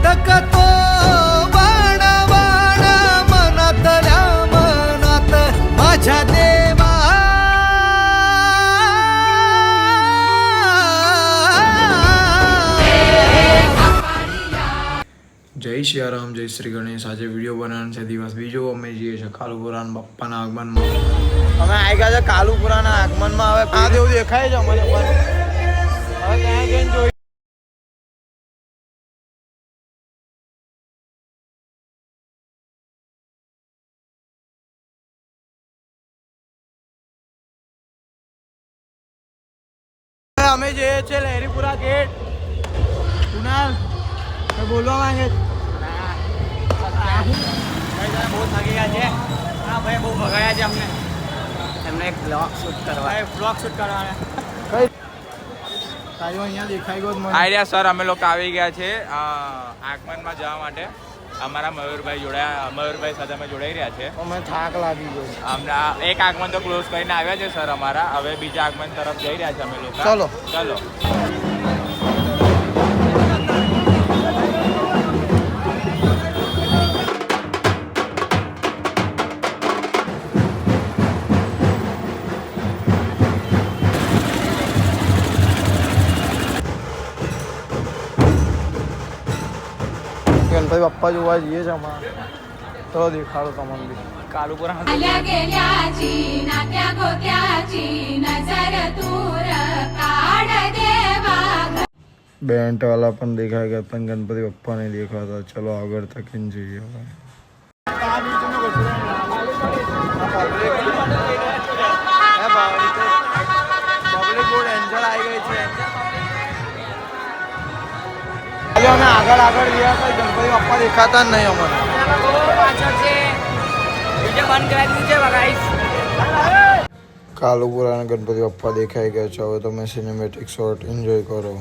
धकतो बाण बाण मनातल्या मनात माझ्या देवा जय सियाराम जय श्री गणेश। आज वीडियो बनाने से दिवस बीजो अमे जीए छे कालुपुराण बाप्पाना आगमन में અમે આવી ગયા છે કાલુપુરાના આગમનમાં। હવે આ દેવ દેખાય છે અમને પણ હવે ત્યાં જઈને જોઈ અમે જઈએ છીએ લહેરીપુરા ગેટ। કુનાલ મેં બોલવા માંગે બહુ થાકી ગયા છે। હા ભાઈ બહુ ભગાયા છે અમને। એમને એક બ્લોગ શૂટ કરવાના કઈ તાજો અહીંયા દેખાઈ ગયો મને આઈડિયા સર અમે લોકો આવી ગયા છે આગમનમાં જવા માટે। અમારા મયુરભાઈ સાથે અમે જોડાઈ રહ્યા છે। અમે થાક લાગી ગયો હમણાં એક આગમન તો ક્લોઝ કરીને આવ્યા છે સર અમારા। હવે બીજા આગમન તરફ જઈ રહ્યા છે અમે લોકો। ચલો ચલો ગણપતિ બાપ્પા જોવા જઈએ છે અમારા। ચલો દેખાડો તમને બી કાલુપુરા બેન્ટ વાલા પણ દેખાય ગયા પણ ગણપતિ બાપ્પા નહીં દેખાતા। ચલો આગળ તકીને જઈએ હવે। પબ્લિક બહુ એન્જોય આવી ગઈ છે। અમે આગળ ગયા તો ગણપતિ બાપ્પા દેખાતા જ નહીં અમને। કાલુપુરાના ગણપતિ બાપ્પા દેખાઈ ગયા છે। હવે તમે સિનેમેટિક શોટ એન્જોય કરો।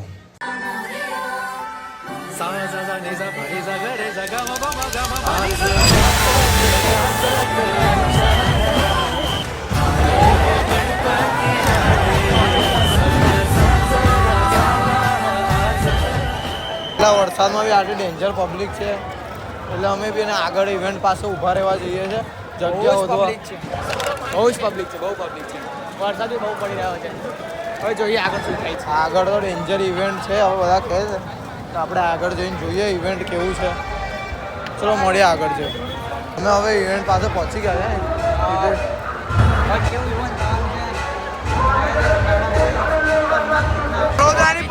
વરસાદમાં બી આટલી ડેન્જર પબ્લિક છે એટલે અમે બી એને આગળ ઇવેન્ટ પાસે ઊભા રહેવા જઈએ છીએ। જગ્યા વધવા બહુ જ પબ્લિક છે વરસાદ બી બહુ પડી રહ્યો છે। હવે જોઈએ આગળ શું થાય છે। આગળ તો ડેન્જર ઇવેન્ટ છે હવે બધા કહે છે તો આપણે આગળ જઈને જોઈએ ઇવેન્ટ કેવું છે। ચલો મળીએ આગળ છે। અમે હવે ઇવેન્ટ પાસે પહોંચી ગયા છે।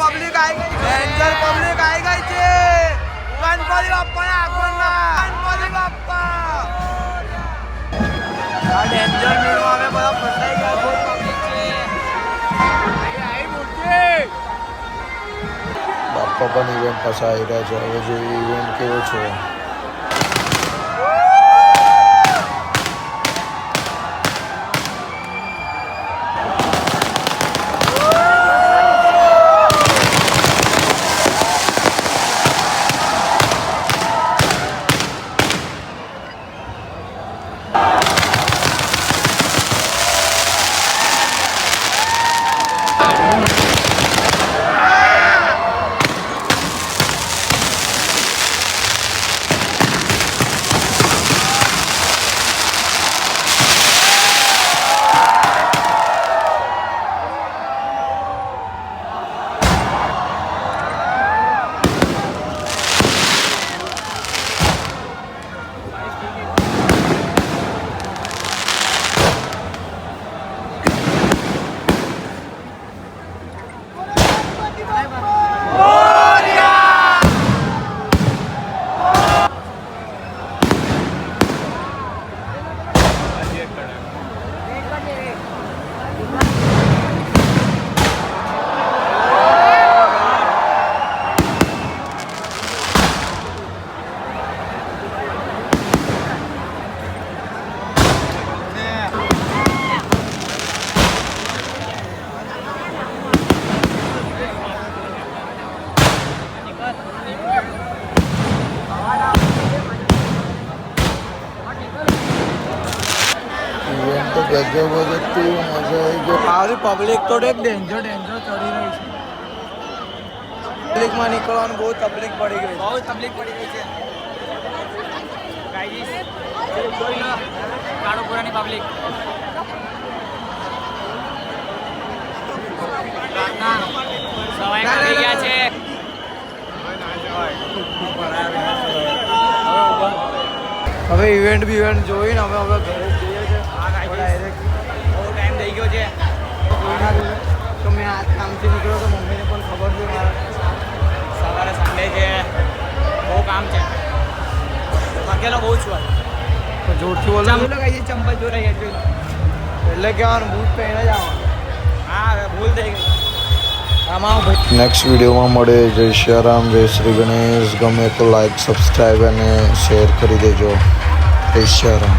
પબ્લિક આવી ગઈ ડેન્જર પબ્લિક આવી ગઈ છે ગણપતિ બાપ્પાના આગમનમાં। ગણપતિ બાપ્પા આ ડેન્જર મેળમાં અમે બધા ફસાઈ ગયા। બહુ પબ્લિક છે બાપ્પા પણ ઇવેન્ટ પાસે આવી રહ્યા છે। હવે જોઈએ ઇવેન્ટ કેવો છે। ગજબ હતી, મજા આવી ગઈ। આવી પબ્લિક તો ડેન્જર ચડી રહી છે। પબ્લિકમાં નીકળવાનું બહુ તકલીફ પડી ગઈ. બહુ તકલીફ પડી ગઈ છે ગાઈસ જોઈ લો કાળુપુરાની પબ્લિક સવાઈ કરી ગયા છે હવે ઇવેન્ટ જોઈને અમે ઘરે જઈએ છીએ. ડાયરેક્ટ બહુ ટાઈમ થઈ ગયો છે તો મેં આજ કામથી નીકળ્યો તો મમ્મીને પણ ખબર છે મારા. સવારે સન્ડે છે બહુ કામ છે થાકેલો બહુ છું તો જોરથી બોલો. ચંપલ લગાવી ચંપલ જો રહી છે એટલે કહેવાનું બૂટ પહેરીને જ આવવાનું. હા હવે ભૂલ થઈ ગઈ આમાં ભાઈ નેક્સ્ટ વિડીયોમાં મળે. જય શ્રી જય શ્રી ગણેશ. ગમે તો લાઈક સબસ્ક્રાઈબ અને શેર કરી દેજો. જય શ્રી રામ.